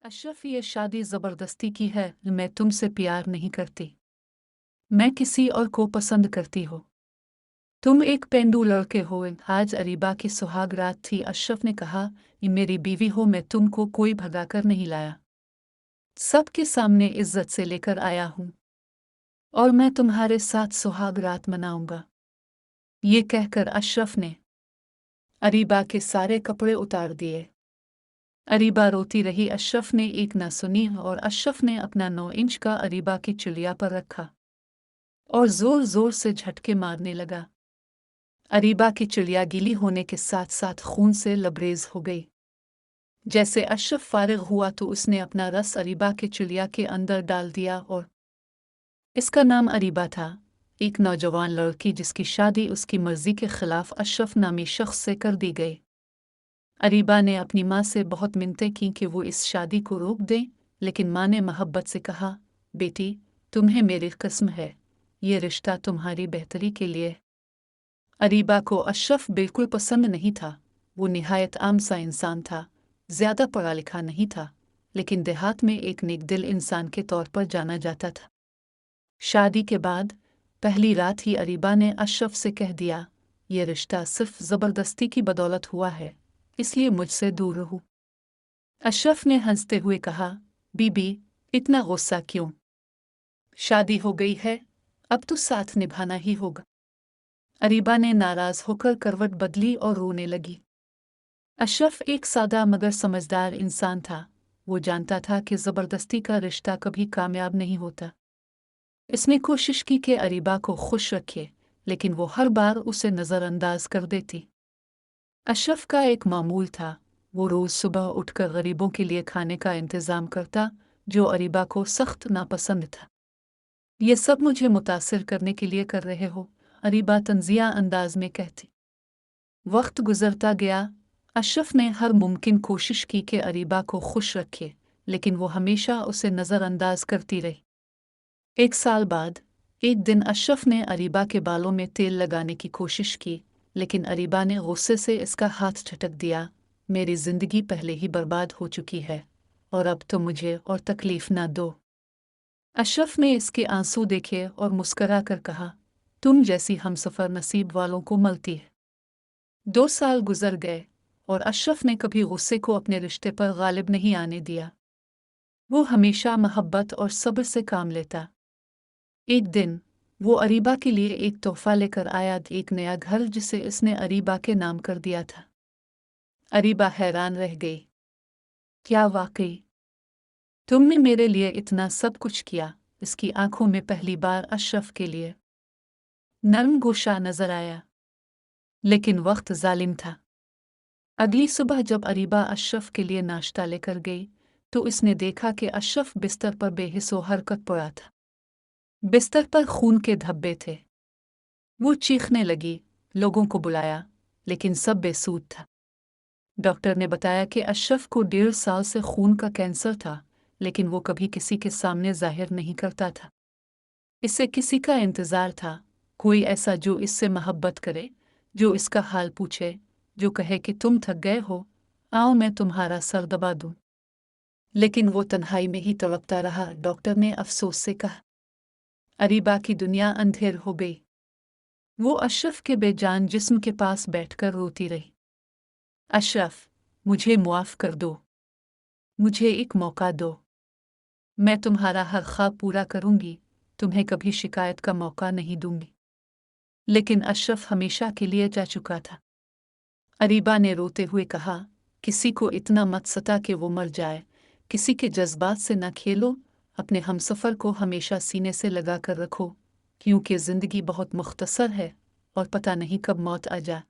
अशरफ, ये शादी ज़बरदस्ती की है। मैं तुमसे प्यार नहीं करती। मैं किसी और को पसंद करती हूँ। तुम एक पेंडू लड़के हो। आज अरीबा की सुहाग रात थी। अशरफ ने कहा, ये मेरी बीवी हो, मैं तुमको कोई भगाकर नहीं लाया। सबके सामने इज्जत से लेकर आया हूँ और मैं तुम्हारे साथ सुहाग रात मनाऊंगा। ये कहकर अशरफ ने अरीबा के सारे कपड़े उतार दिए। अरीबा रोती रही। अशरफ ने एक न सुनी और अशरफ ने अपना 9 इंच का अरीबा की चिड़िया पर रखा और जोर जोर से झटके मारने लगा। अरीबा की चिड़िया गीली होने के साथ साथ खून से लबरेज हो गई। जैसे अशरफ फारिग हुआ तो उसने अपना रस अरीबा के चिड़िया के अंदर डाल दिया और इसका नाम अरीबा था, एक नौजवान लड़की जिसकी शादी उसकी मर्जी के खिलाफ अशरफ नामी शख्स से कर दी गई। अरीबा ने अपनी माँ से बहुत मिन्नतें की कि वो इस शादी को रोक दें, लेकिन माँ ने मोहब्बत से कहा, बेटी, तुम्हें मेरी कसम है, ये रिश्ता तुम्हारी बेहतरी के लिए। अरीबा को अशरफ बिल्कुल पसंद नहीं था। वो निहायत आम सा इंसान था, ज्यादा पढ़ा लिखा नहीं था, लेकिन देहात में एक नेक दिल इंसान के तौर पर जाना जाता था। शादी के बाद पहली रात ही अरीबा ने अशरफ से कह दिया, ये रिश्ता सिर्फ ज़बरदस्ती की बदौलत हुआ है, इसलिए मुझसे दूर रहो। अशरफ ने हंसते हुए कहा, बीबी, इतना गुस्सा क्यों? शादी हो गई है, अब तो साथ निभाना ही होगा। अरीबा ने नाराज होकर करवट बदली और रोने लगी। अशरफ एक सादा मगर समझदार इंसान था। वो जानता था कि ज़बरदस्ती का रिश्ता कभी कामयाब नहीं होता। इसने कोशिश की कि अरीबा को खुश रखे, लेकिन वो हर बार उसे नज़रअंदाज कर देती। अशरफ का एक मामूल था, वो रोज़ सुबह उठकर गरीबों के लिए खाने का इंतज़ाम करता, जो अरीबा को सख्त नापसंद था। ये सब मुझे मुतासिर करने के लिए कर रहे हो, अरीबा तंजिया अंदाज में कहती। वक्त गुजरता गया। अशरफ ने हर मुमकिन कोशिश की कि अरीबा को खुश रखे, लेकिन वो हमेशा उसे नज़रअंदाज करती रही। 1 साल बाद एक दिन अशरफ ने अरीबा के बालों में तेल लगाने की कोशिश की, लेकिन अरीबा ने गुस्से से इसका हाथ झटक दिया। मेरी जिंदगी पहले ही बर्बाद हो चुकी है और अब तो मुझे और तकलीफ ना दो। अशरफ ने इसके आंसू देखे और मुस्करा कर कहा, तुम जैसी हमसफर नसीब वालों को मिलती है। 2 साल गुजर गए और अशरफ ने कभी गुस्से को अपने रिश्ते पर गालिब नहीं आने दिया। वो हमेशा मोहब्बत और सब्र से काम लेता। एक दिन वो अरीबा के लिए एक तोहफा लेकर आया, एक नया घर जिसे इसने अरीबा के नाम कर दिया था। अरीबा हैरान रह गई। क्या वाकई तुमने मेरे लिए इतना सब कुछ किया? इसकी आंखों में पहली बार अशरफ के लिए नर्म गोशा नजर आया, लेकिन वक्त जालिम था। अगली सुबह जब अरीबा अशरफ के लिए नाश्ता लेकर गई तो इसने देखा कि अशरफ बिस्तर पर बेहिस्सो हरकत पड़ा था। बिस्तर पर खून के धब्बे थे। वो चीखने लगी, लोगों को बुलाया, लेकिन सब बेसूद था। डॉक्टर ने बताया कि अशरफ को 1.5 साल से खून का कैंसर था, लेकिन वो कभी किसी के सामने जाहिर नहीं करता था। इससे किसी का इंतज़ार था, कोई ऐसा जो इससे मोहब्बत करे, जो इसका हाल पूछे, जो कहे कि तुम थक गए हो, आओ मैं तुम्हारा सर दबा दूं। लेकिन वो तन्हाई में ही तड़पता रहा। डॉक्टर ने अफसोस से कहा। अरीबा की दुनिया अंधेर हो गई। वो अशरफ के बेजान जिस्म के पास बैठकर रोती रही। अशरफ, मुझे मुआफ़ कर दो, मुझे एक मौका दो। मैं तुम्हारा हर ख्वाब पूरा करूंगी, तुम्हें कभी शिकायत का मौका नहीं दूंगी। लेकिन अशरफ हमेशा के लिए जा चुका था। अरीबा ने रोते हुए कहा, किसी को इतना मत सता कि वो मर जाए, किसी के जज्बात से न खेलो, अपने हमसफ़र को हमेशा सीने से लगा कर रखो, क्योंकि ज़िंदगी बहुत मुख्तसर है और पता नहीं कब मौत आ जाए।